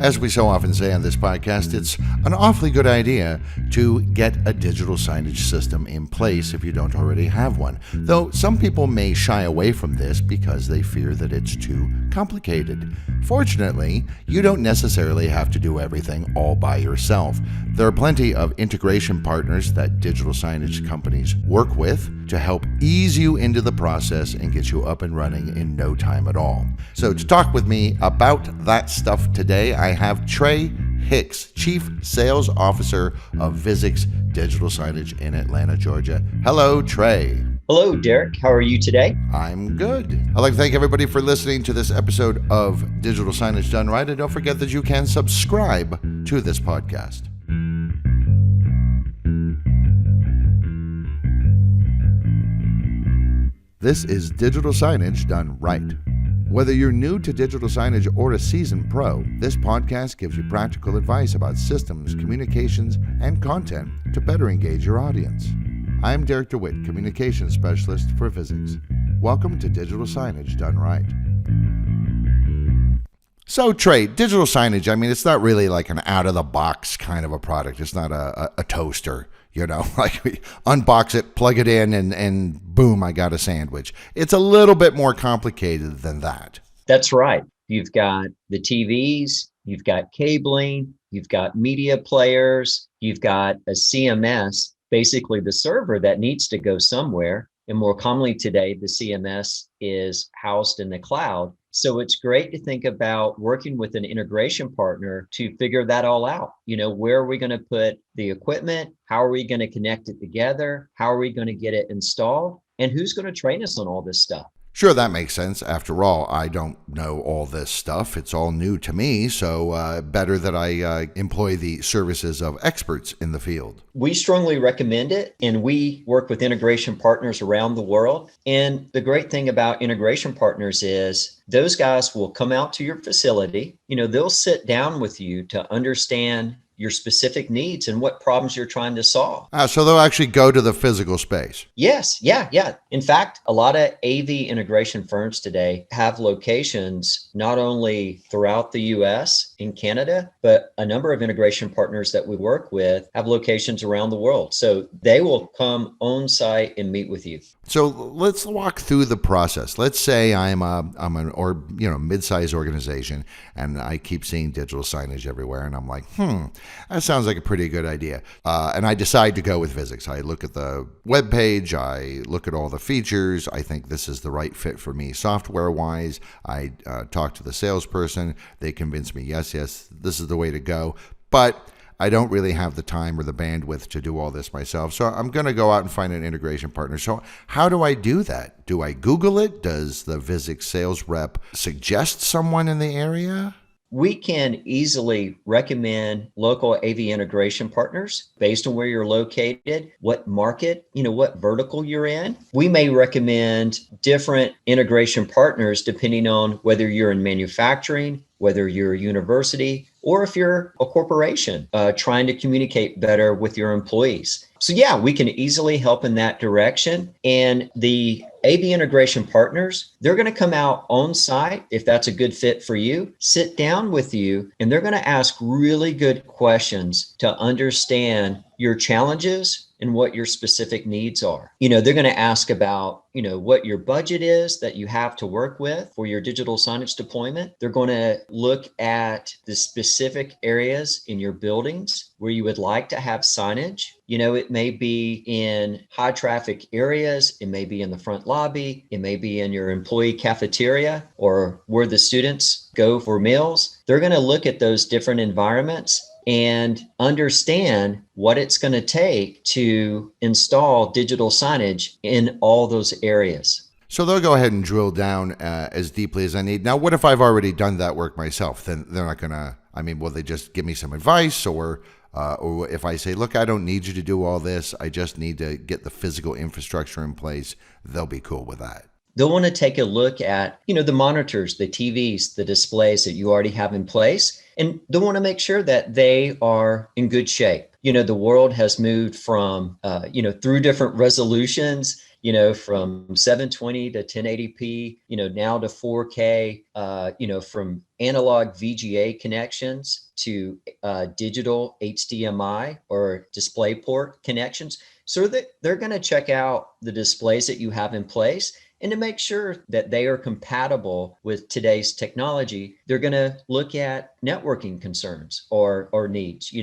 As we so often say on this podcast, it's an awfully good idea to get a digital signage system in place if you don't already have one. Though some people may shy away from this because they fear that it's too complicated. Fortunately, you don't necessarily have to do everything all by yourself. There are plenty of integration partners that digital signage companies work with to help ease you into the process and get you up and running in no time at all. So to talk with me about that stuff today, I have Trey Hicks, Chief Sales Officer of Visix Digital Signage in Atlanta, Georgia. Hello, Trey. Hello, Derek. How are you today? I'm good. I'd like to thank everybody for listening to this episode of Digital Signage Done Right. And don't forget that you can subscribe to this podcast. This is Digital Signage Done Right. Whether you're new to digital signage or a seasoned pro, this podcast gives you practical advice about systems, communications, and content to better engage your audience. I'm Derek DeWitt, Communications Specialist for Visix. Welcome to Digital Signage Done Right. So, Trey, digital signage, I mean, it's not really like an out-of-the-box kind of a product. It's not a toaster, you know, like we unbox it, plug it in, and boom, I got a sandwich. It's a little bit more complicated than that. That's right. You've got the TVs, you've got cabling, you've got media players, you've got a CMS, basically the server that needs to go somewhere. And more commonly today, the CMS is housed in the cloud. So it's great to think about working with an integration partner to figure that all out. You know, where are we going to put the equipment? How are we going to connect it together? How are we going to get it installed? And who's going to train us on all this stuff? Sure, that makes sense. After all, I don't know all this stuff. It's all new to me, so better that I employ the services of experts in the field. We strongly recommend it, and we work with integration partners around the world. And the great thing about integration partners is those guys will come out to your facility. You know, they'll sit down with you to understand your specific needs and what problems you're trying to solve. So they'll actually go to the physical space. Yes. Yeah. In fact, a lot of AV integration firms today have locations not only throughout the US, in Canada, but a number of integration partners that we work with have locations around the world. So they will come on site and meet with you. So let's walk through the process. Let's say I'm an mid-sized organization, and I keep seeing digital signage everywhere, and I'm like, that sounds like a pretty good idea. And I decide to go with Visix. I look at the webpage, I look at all the features. I think this is the right fit for me software-wise. I talk to the salesperson. They convince me, yes, this is the way to go. But I don't really have the time or the bandwidth to do all this myself. So I'm going to go out and find an integration partner. So how do I do that? Do I Google it? Does the Visix sales rep suggest someone in the area? We can easily recommend local AV integration partners based on where you're located, what market, what vertical you're in. We may recommend different integration partners depending on whether you're in manufacturing, whether you're a university, or if you're a corporation trying to communicate better with your employees. So yeah, we can easily help in that direction. And the AV integration partners, they're going to come out on site if that's a good fit for you, sit down with you, and they're going to ask really good questions to understand your challenges and what your specific needs are. They're going to ask about, what your budget is that you have to work with for your digital signage deployment. They're going to look at the specific areas in your buildings where you would like to have signage. It may be in high traffic areas. It may be in the front lobby. It may be in your employee cafeteria or where the students go for meals. They're going to look at those different environments and understand what it's going to take to install digital signage in all those areas. So they'll go ahead and drill down as deeply as I need. Now, what if I've already done that work myself? Then they're not going to, will they just give me some advice? Or if I say, look, I don't need you to do all this, I just need to get the physical infrastructure in place, they'll be cool with that. They'll want to take a look at, the monitors, the TVs, the displays that you already have in place. And they'll want to make sure that they are in good shape. The world has moved from, through different resolutions from 720 to 1080p, now to 4K, from analog VGA connections to digital HDMI or DisplayPort connections. So that they're going to check out the displays that you have in place. And to make sure that they are compatible with today's technology, they're going to look at networking concerns or needs.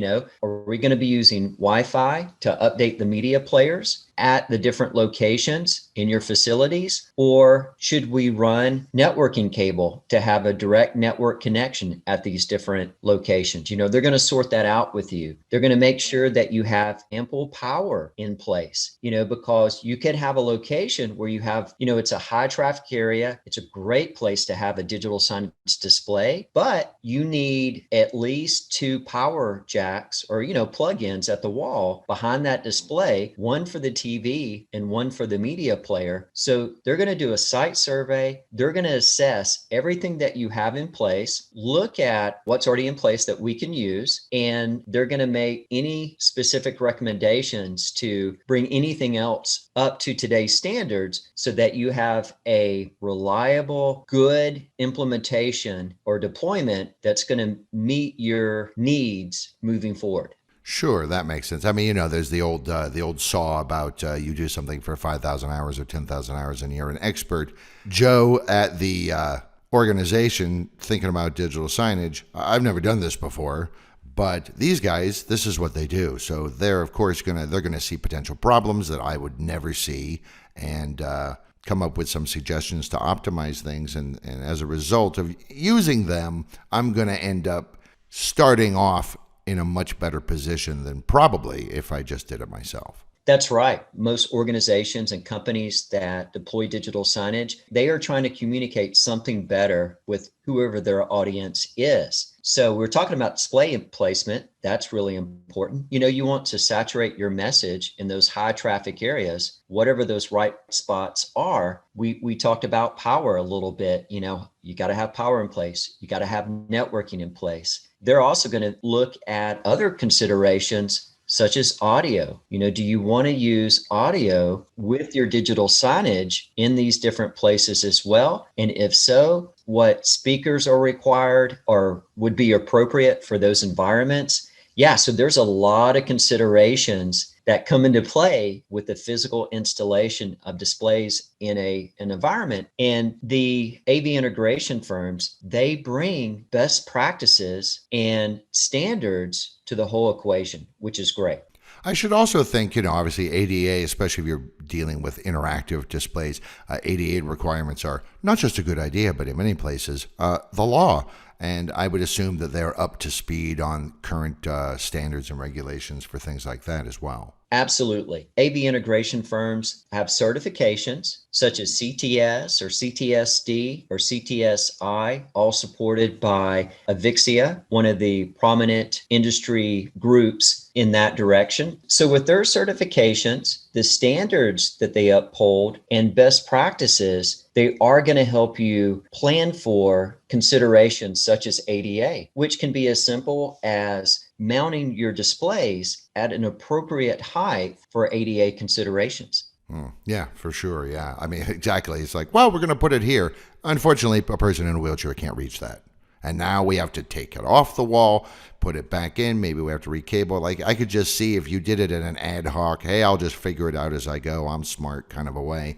Are we going to be using Wi-Fi to update the media players at the different locations in your facilities? Or should we run networking cable to have a direct network connection at these different locations? They're going to sort that out with you. They're going to make sure that you have ample power in place, because you could have a location where you have, it's a high traffic area. It's a great place to have a digital signage display, but you need at least 2 power jacks or, plug-ins at the wall behind that display, one for the TV and one for the media player. So they're going to do a site survey. They're going to assess everything that you have in place, look at what's already in place that we can use, and they're going to make any specific recommendations to bring anything else up to today's standards so that you have a reliable, good implementation or deployment that's going to meet your needs moving forward. Sure, that makes sense. I mean, there's the old saw about you do something for 5,000 hours or 10,000 hours and you're an expert. Joe at the organization thinking about digital signage, I've never done this before, but these guys, this is what they do. So they're of course they're gonna see potential problems that I would never see and come up with some suggestions to optimize things. And as a result of using them, I'm gonna end up starting off in a much better position than probably if I just did it myself. That's right. Most organizations and companies that deploy digital signage, they are trying to communicate something better with whoever their audience is. So we're talking about display placement. That's really important. You want to saturate your message in those high traffic areas, whatever those right spots are. We talked about power a little bit. You got to have power in place. You got to have networking in place. They're also going to look at other considerations such as audio. Do you want to use audio with your digital signage in these different places as well? And if so, what speakers are required or would be appropriate for those environments? Yeah, so there's a lot of considerations that come into play with the physical installation of displays in an environment. And the AV integration firms, they bring best practices and standards to the whole equation, which is great. I should also think, obviously ADA, especially if you're dealing with interactive displays, ADA requirements are not just a good idea, but in many places, the law. And I would assume that they're up to speed on current standards and regulations for things like that as well. Absolutely. AV integration firms have certifications such as CTS or CTS-D or CTS-I, all supported by Avixia, one of the prominent industry groups in that direction. So with their certifications, the standards that they uphold and best practices, they are going to help you plan for considerations such as ADA, which can be as simple as mounting your displays at an appropriate height for ADA considerations. Yeah, for sure. Yeah. I mean, exactly. It's like, well, we're going to put it here. Unfortunately, a person in a wheelchair can't reach that. And now we have to take it off the wall, put it back in. Maybe we have to recable. Like I could just see if you did it in an ad hoc, hey, I'll just figure it out as I go, I'm smart kind of a way.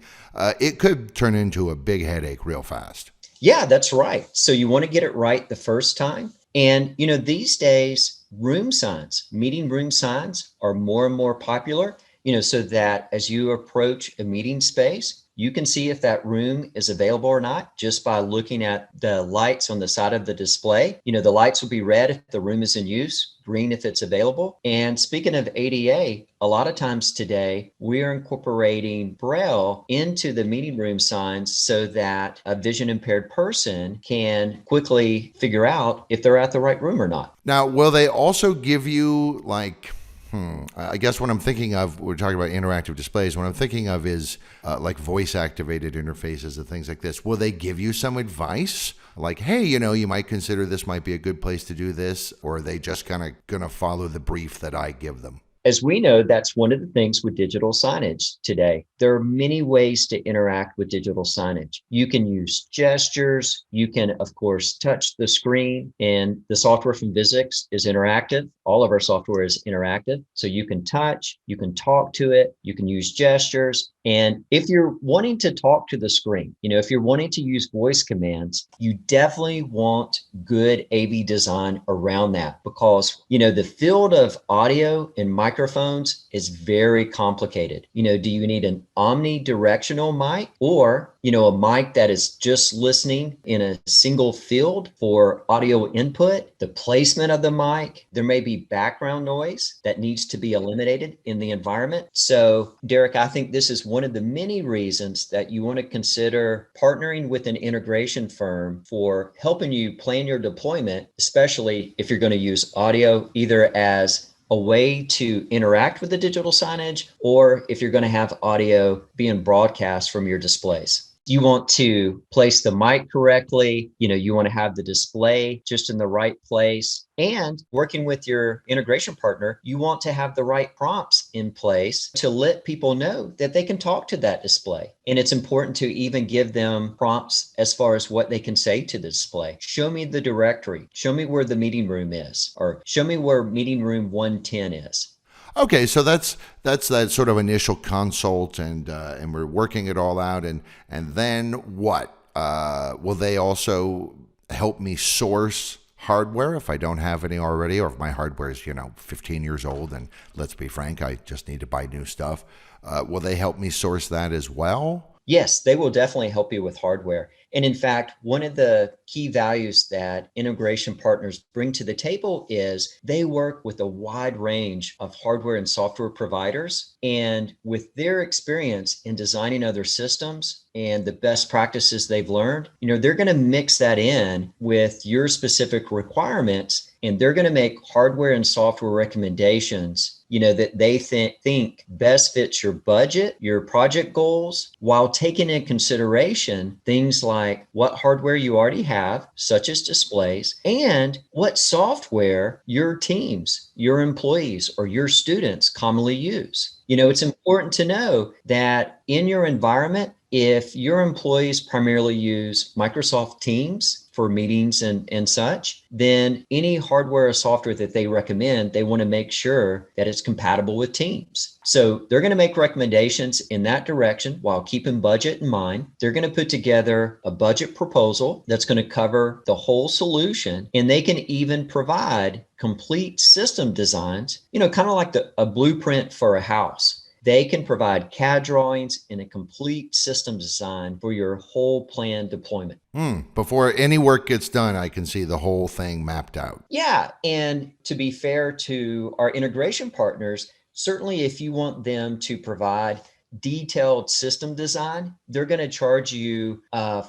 It could turn into a big headache real fast. Yeah, that's right. So you want to get it right the first time. And, these days, room signs, meeting room signs are more and more popular, so that as you approach a meeting space, you can see if that room is available or not just by looking at the lights on the side of the display. The lights will be red if the room is in use, green if it's available. And speaking of ADA, a lot of times today, we're incorporating Braille into the meeting room signs so that a vision impaired person can quickly figure out if they're at the right room or not. Now, will they also give you I guess what I'm thinking of, we're talking about interactive displays. What I'm thinking of is like voice activated interfaces and things like this. Will they give you some advice? Like, hey, you might consider this might be a good place to do this, or are they just kind of going to follow the brief that I give them? As we know, that's one of the things with digital signage today. There are many ways to interact with digital signage. You can use gestures. You can, of course, touch the screen, and the software from Visix is interactive. All of our software is interactive. So you can touch, you can talk to it, you can use gestures. And if you're wanting to talk to the screen, if you're wanting to use voice commands, you definitely want good AV design around that, because, the field of audio and microphones is very complicated. Do you need an omnidirectional mic, or, a mic that is just listening in a single field for audio input? The placement of the mic, there may be background noise that needs to be eliminated in the environment. So, Derek, I think this is one of the many reasons that you want to consider partnering with an integration firm for helping you plan your deployment, especially if you're going to use audio either as a way to interact with the digital signage, or if you're going to have audio being broadcast from your displays. You want to place the mic correctly. You want to have the display just in the right place. And working with your integration partner, you want to have the right prompts in place to let people know that they can talk to that display. And it's important to even give them prompts as far as what they can say to the display. Show me the directory. Show me where the meeting room is, or show me where meeting room 110 is. Okay, so that's that sort of initial consult, and we're working it all out, and then what? Will they also help me source hardware if I don't have any already, or if my hardware is 15 years old, and let's be frank, I just need to buy new stuff? Will they help me source that as well? Yes, they will definitely help you with hardware. And in fact, one of the key values that integration partners bring to the table is they work with a wide range of hardware and software providers. And with their experience in designing other systems and the best practices they've learned, they're going to mix that in with your specific requirements, and they're going to make hardware and software recommendations that they think best fits your budget, your project goals, while taking into consideration things like what hardware you already have, such as displays, and what software your teams, your employees, or your students commonly use. It's important to know that in your environment, if your employees primarily use Microsoft Teams for meetings and such, then any hardware or software that they recommend, they want to make sure that it's compatible with Teams. So they're going to make recommendations in that direction while keeping budget in mind. They're going to put together a budget proposal that's going to cover the whole solution, and they can even provide complete system designs, kind of like a blueprint for a house. They can provide CAD drawings and a complete system design for your whole planned deployment. Before any work gets done, I can see the whole thing mapped out. Yeah. And to be fair to our integration partners, certainly if you want them to provide detailed system design, they're going to charge you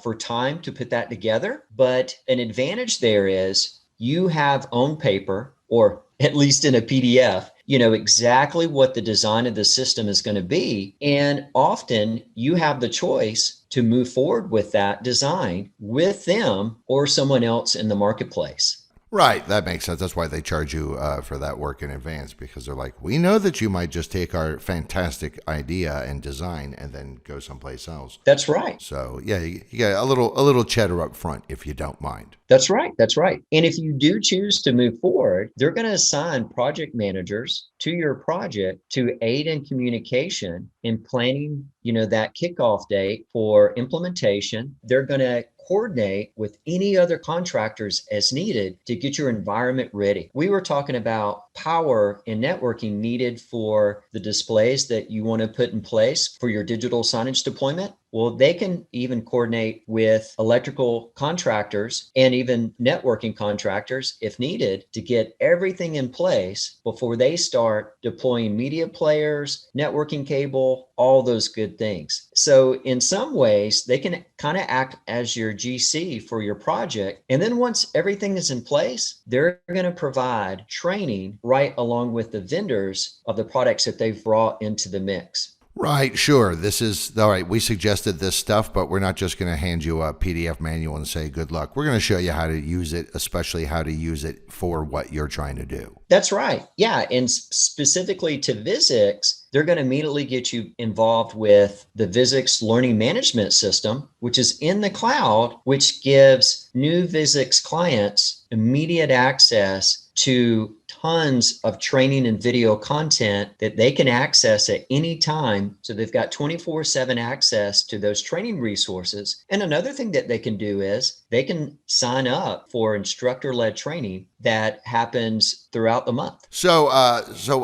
for time to put that together. But an advantage there is you have on paper, or at least in a PDF, exactly what the design of the system is going to be. And often you have the choice to move forward with that design with them or someone else in the marketplace. Right, that makes sense. That's why they charge you for that work in advance, because they're like, we know that you might just take our fantastic idea and design and then go someplace else. That's right. So yeah, you get a little cheddar up front if you don't mind. That's right. That's right. And if you do choose to move forward, they're going to assign project managers to your project to aid in communication in planning, that kickoff date for implementation. They're going to coordinate with any other contractors as needed to get your environment ready. We were talking about power and networking needed for the displays that you want to put in place for your digital signage deployment. Well, they can even coordinate with electrical contractors and even networking contractors if needed to get everything in place before they start deploying media players, networking cable, all those good things. So in some ways, they can kind of act as your GC for your project. And then once everything is in place, they're going to provide training right along with the vendors of the products that they've brought into the mix. Right, sure. This is all right. We suggested this stuff, but we're not just going to hand you a PDF manual and say good luck. We're going to show you how to use it, especially how to use it for what you're trying to do. That's right. Yeah. And specifically to Visix, they're going to immediately get you involved with the Visix learning management system, which is in the cloud, which gives new Visix clients immediate access to tons of training and video content that they can access at any time. So they've got 24/7 access to those training resources. And another thing that they can do is they can sign up for instructor-led training that happens throughout the month. So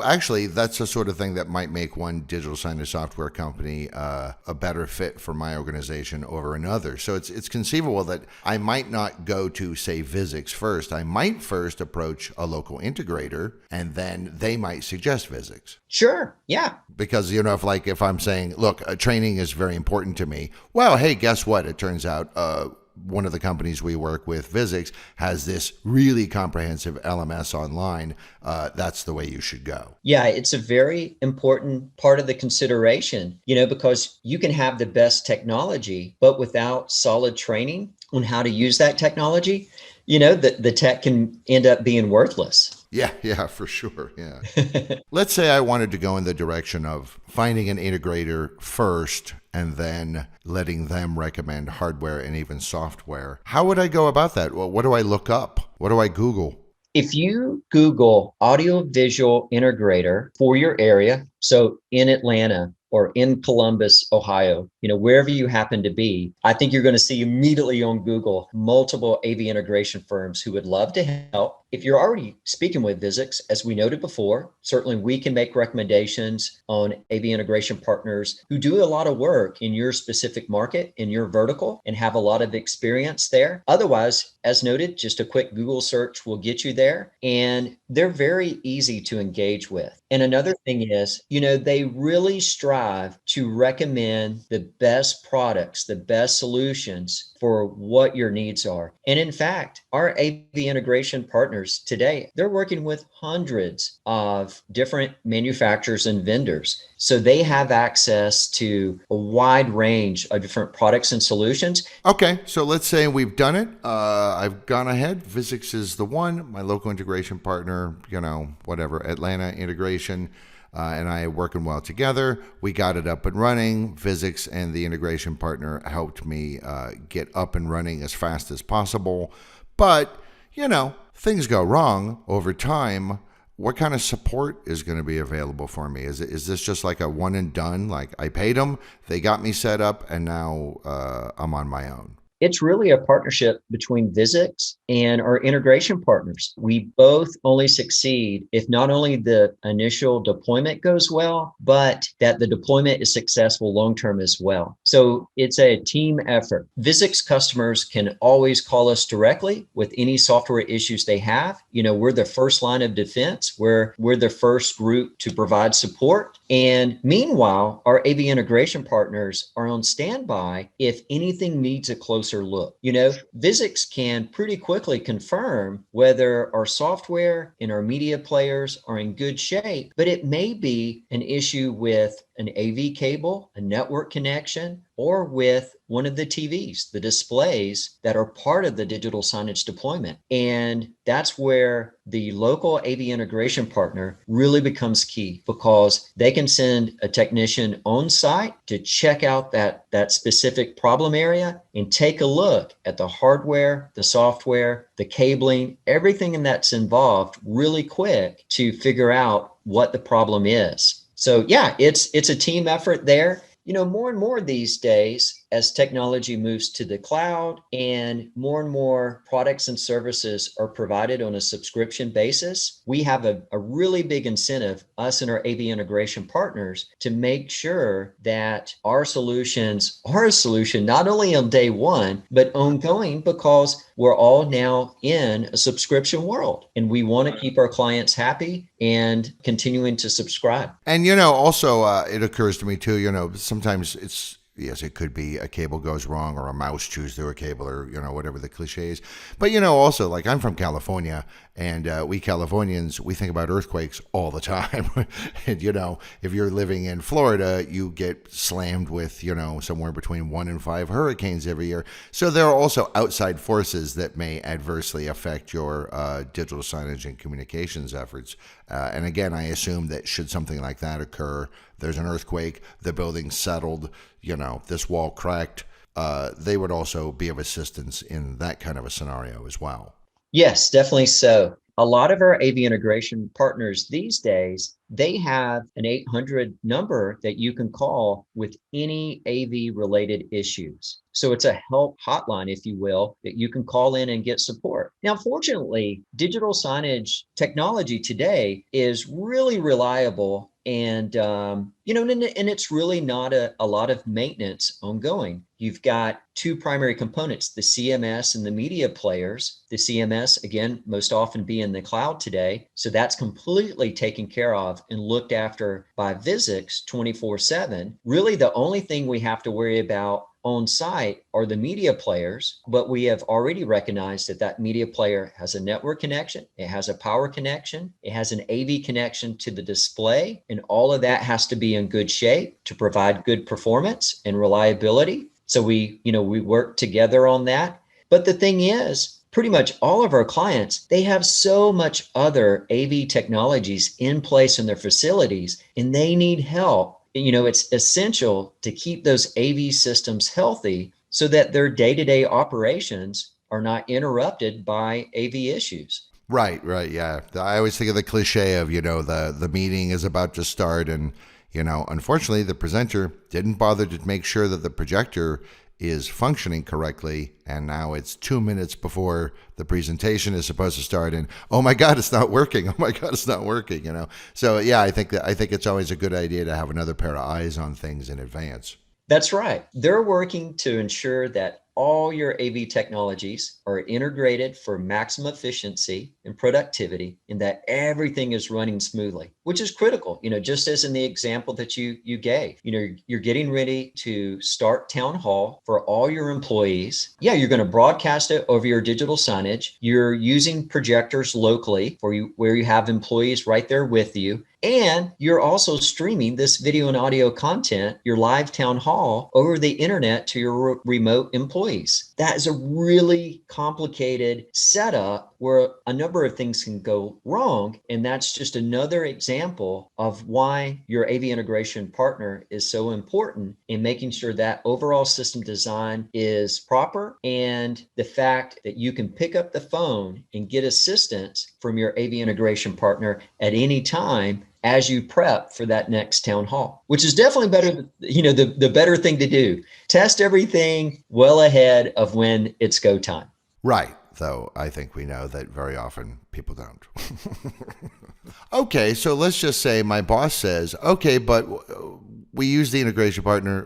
actually, that's the sort of thing that might make one digital signage software company a better fit for my organization over another. So it's conceivable that I might not go to, say, Visix first. I might first approach a local integrator, and then they might suggest Visix. Sure. Yeah. Because, if I'm saying, look, training is very important to me. Well, hey, guess what? It turns out one of the companies we work with, Visix, has this really comprehensive LMS online. That's the way you should go. Yeah, it's a very important part of the consideration, because you can have the best technology, but without solid training on how to use that technology, the tech can end up being worthless. Yeah, for sure. Yeah. Let's say I wanted to go in the direction of finding an integrator first and then letting them recommend hardware and even software. How would I go about that? Well, what do I look up? What do I Google? If you Google audiovisual integrator for your area, so in Atlanta or in Columbus, Ohio, wherever you happen to be, I think you're going to see immediately on Google multiple AV integration firms who would love to help. If you're already speaking with Visix, as we noted before, certainly we can make recommendations on AV integration partners who do a lot of work in your specific market, in your vertical, and have a lot of experience there. Otherwise, as noted, just a quick Google search will get you there, and they're very easy to engage with. And another thing is, they really strive to recommend the best products, the best solutions for what your needs are. And in fact, our AV integration partners today, they're working with hundreds of different manufacturers and vendors. So they have access to a wide range of different products and solutions. Okay, so let's say we've done it. I've gone ahead. Visix is the one, my local integration partner, whatever, Atlanta integration. And I working well together. We got it up and running. Visix and the integration partner helped me get up and running as fast as possible. But, things go wrong over time. What kind of support is going to be available for me? Is this just like a one and done? Like I paid them, they got me set up, and now I'm on my own? It's really a partnership between Visix and our integration partners. We both only succeed if not only the initial deployment goes well, but that the deployment is successful long-term as well. So it's a team effort. Visix customers can always call us directly with any software issues they have. We're the first line of defense. We're the first group to provide support. And meanwhile, our AV integration partners are on standby if anything needs a closer look. Visix can pretty quickly confirm whether our software and our media players are in good shape, but it may be an issue with an AV cable, a network connection, or with one of the TVs, the displays that are part of the digital signage deployment. And that's where the local AV integration partner really becomes key, because they can send a technician on site to check out that specific problem area and take a look at the hardware, the software, the cabling, everything that's involved really quick to figure out what the problem is. So yeah, it's a team effort there. More and more these days, as technology moves to the cloud and more products and services are provided on a subscription basis, we have a really big incentive, us and our AV integration partners, to make sure that our solutions are a solution not only on day one, but ongoing, because we're all now in a subscription world and we want to keep our clients happy and continuing to subscribe. And, also, it occurs to me too, sometimes yes, it could be a cable goes wrong or a mouse chews through a cable or, whatever the cliche is. But, also, like, I'm from California, and we Californians, we think about earthquakes all the time. And, if you're living in Florida, you get slammed with, somewhere between 1 and 5 hurricanes every year. So there are also outside forces that may adversely affect your digital signage and communications efforts. And again, I assume that should something like that occur, there's an earthquake, the building's settled, this wall cracked, they would also be of assistance in that kind of a scenario as well. Yes, definitely so. A lot of our AV integration partners these days, they have an 800 number that you can call with any AV related issues. So it's a help hotline, if you will, that you can call in and get support. Now, fortunately, digital signage technology today is really reliable and it's really not a lot of maintenance ongoing. You've got two primary components, the CMS and the media players. The CMS, again, most often be in the cloud today. So that's completely taken care of and looked after by Visix 24/7. Really, the only thing we have to worry about on site are the media players, but we have already recognized that media player has a network connection, it has a power connection, it has an AV connection to the display, and all of that has to be in good shape to provide good performance and reliability. So we work together on that. But the thing is, pretty much all of our clients, they have so much other AV technologies in place in their facilities, and they need help. It's essential to keep those AV systems healthy so that their day-to-day operations are not interrupted by AV issues. Right, yeah. I always think of the cliche of, the meeting is about to start and, unfortunately the presenter didn't bother to make sure that the projector is functioning correctly, and now it's 2 minutes before the presentation is supposed to start, and oh my God, it's not working. Oh my God, it's not working. So yeah, I think it's always a good idea to have another pair of eyes on things in advance. That's right. They're working to ensure that all your AV technologies are integrated for maximum efficiency and productivity, and that everything is running smoothly, which is critical. Just as in the example that you gave, you're getting ready to start town hall for all your employees. Yeah, you're going to broadcast it over your digital signage. You're using projectors locally for you where you have employees right there with you. And you're also streaming this video and audio content, your live town hall, over the internet to your remote employees. That is a really complicated setup where a number of things can go wrong. And that's just another example of why your AV integration partner is so important in making sure that overall system design is proper, and the fact that you can pick up the phone and get assistance from your AV integration partner at any time as you prep for that next town hall, which is definitely better, the better thing to do. Test everything well ahead of when it's go time. Right. Though I think we know that very often people don't. Okay, so let's just say my boss says, okay, but we use the integration partner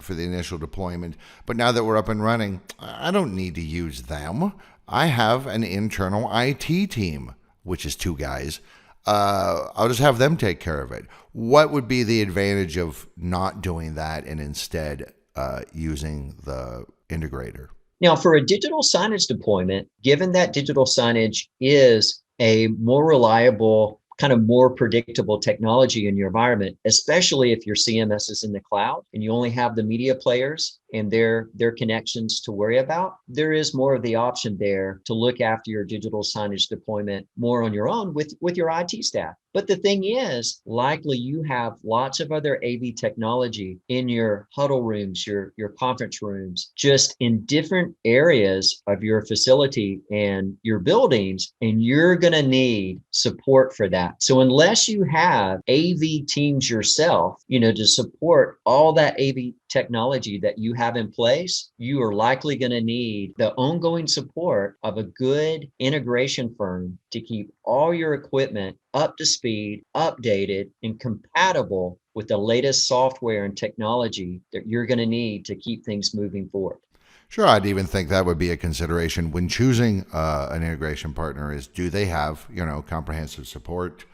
for the initial deployment, but now that we're up and running, I don't need to use them. I have an internal IT team, which is 2 guys. I'll just have them take care of it. What would be the advantage of not doing that and instead using the integrator? Now, for a digital signage deployment, given that digital signage is a more reliable, kind of more predictable technology in your environment, especially if your CMS is in the cloud and you only have the media players and their connections to worry about, there is more of the option there to look after your digital signage deployment more on your own with your IT staff. But the thing is, likely you have lots of other AV technology in your huddle rooms, your conference rooms, just in different areas of your facility and your buildings, and you're going to need support for that. So unless you have AV teams yourself, to support all that AV technology that you have in place, you are likely going to need the ongoing support of a good integration firm to keep all your equipment up to speed, updated, and compatible with the latest software and technology that you're going to need to keep things moving forward. Sure, I'd even think that would be a consideration when choosing an integration partner is, do they have, comprehensive support?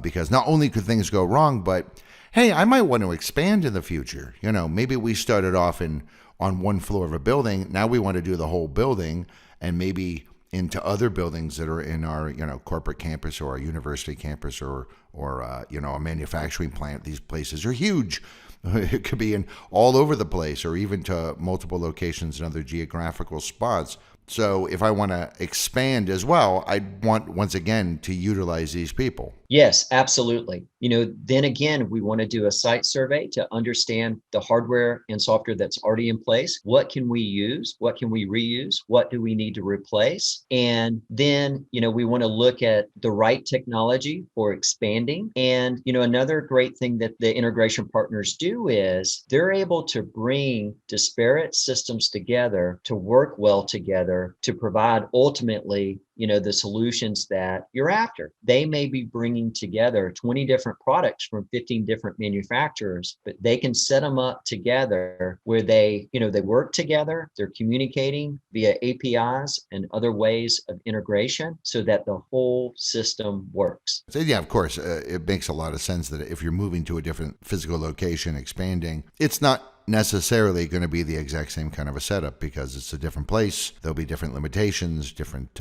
because not only could things go wrong, but hey, I might want to expand in the future. Maybe we started off on one floor of a building. Now we want to do the whole building, and maybe into other buildings that are in our corporate campus or our university campus or a manufacturing plant. These places are huge. It could be in all over the place, or even to multiple locations in other geographical spots. So if I want to expand as well, I want, once again, to utilize these people. Yes, absolutely. Then again, we want to do a site survey to understand the hardware and software that's already in place. What can we use? What can we reuse? What do we need to replace? And then, we want to look at the right technology for expanding. And, another great thing that the integration partners do is they're able to bring disparate systems together to work well together to provide ultimately the solutions that you're after. They may be bringing together 20 different products from 15 different manufacturers, but they can set them up together where they work together, they're communicating via APIs and other ways of integration so that the whole system works. So yeah, of course, it makes a lot of sense that if you're moving to a different physical location, expanding, it's not necessarily going to be the exact same kind of a setup because it's a different place. There'll be different limitations, different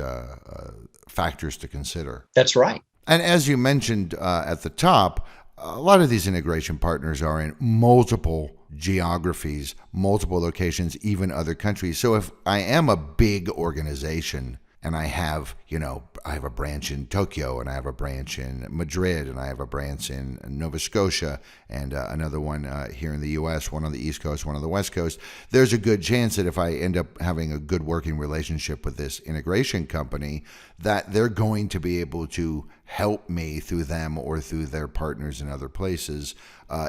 factors to consider. That's right. And as you mentioned at the top, a lot of these integration partners are in multiple geographies, multiple locations, even other countries. So if I am a big organization and I have a branch in Tokyo, and I have a branch in Madrid, and I have a branch in Nova Scotia, and another one here in the U.S., one on the East Coast, one on the West Coast, there's a good chance that if I end up having a good working relationship with this integration company, that they're going to be able to help me through them or through their partners in other places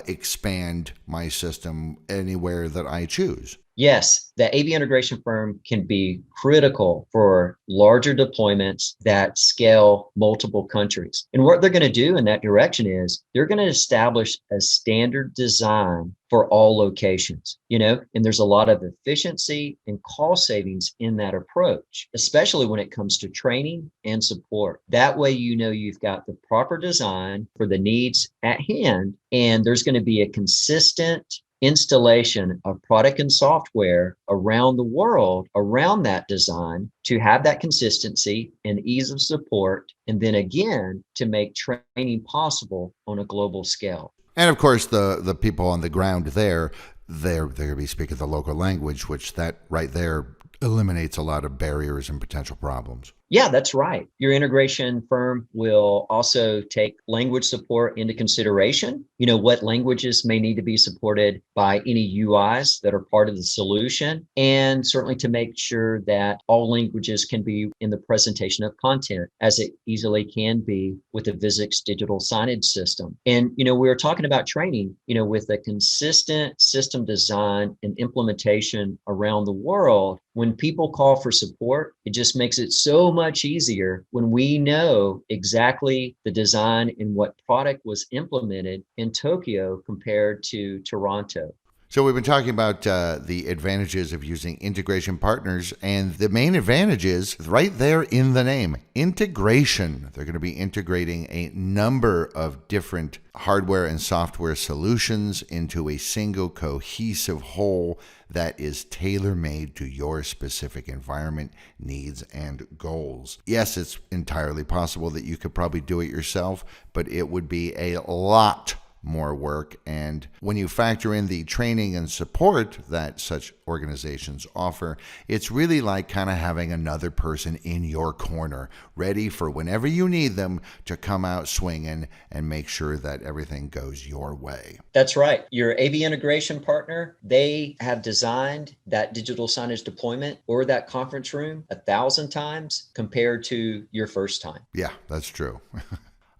expand my system anywhere that I choose. Yes, the AV integration firm can be critical for larger deployments that scale multiple countries. And what they're going to do in that direction is they're going to establish a standard design for all locations, and there's a lot of efficiency and cost savings in that approach, especially when it comes to training and support. That way, you've got the proper design for the needs at hand, and there's going to be a consistent installation of product and software around the world around that design to have that consistency and ease of support, and then again to make training possible on a global scale. And of course, the people on the ground they're going to be speaking the local language, which that right there eliminates a lot of barriers and potential problems. Yeah, that's right. Your integration firm will also take language support into consideration. What languages may need to be supported by any UIs that are part of the solution, and certainly to make sure that all languages can be in the presentation of content as it easily can be with the Visix digital signage system. And, we were talking about training, with a consistent system design and implementation around the world. When people call for support, it just makes it so much easier when we know exactly the design and what product was implemented in Tokyo compared to Toronto. So we've been talking about the advantages of using integration partners, and the main advantage is right there in the name, integration. They're going to be integrating a number of different hardware and software solutions into a single cohesive whole that is tailor-made to your specific environment, needs, and goals. Yes, it's entirely possible that you could probably do it yourself, but it would be a lot more work. And when you factor in the training and support that such organizations offer, it's really like kind of having another person in your corner, ready for whenever you need them to come out swinging and make sure that everything goes your way. That's right. Your AV integration partner, they have designed that digital signage deployment or that conference room 1,000 times compared to your first time. Yeah, that's true.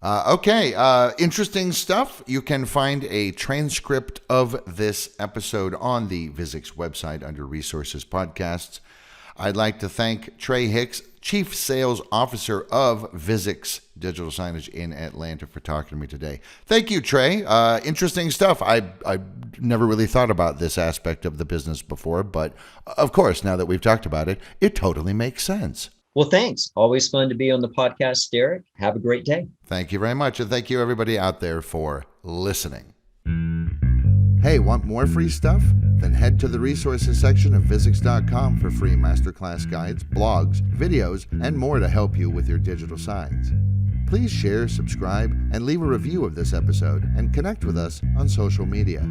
Okay, interesting stuff. You can find a transcript of this episode on the Visix website under Resources Podcasts. I'd like to thank Trey Hicks, Chief Sales Officer of Visix Digital Signage in Atlanta, for talking to me today. Thank you, Trey. Interesting stuff. I never really thought about this aspect of the business before, but of course, now that we've talked about it, it totally makes sense. Well, thanks. Always fun to be on the podcast, Derek. Have a great day. Thank you very much. And thank you, everybody out there, for listening. Hey, want more free stuff? Then head to the resources section of Visix.com for free masterclass guides, blogs, videos, and more to help you with your digital signs. Please share, subscribe, and leave a review of this episode, and connect with us on social media.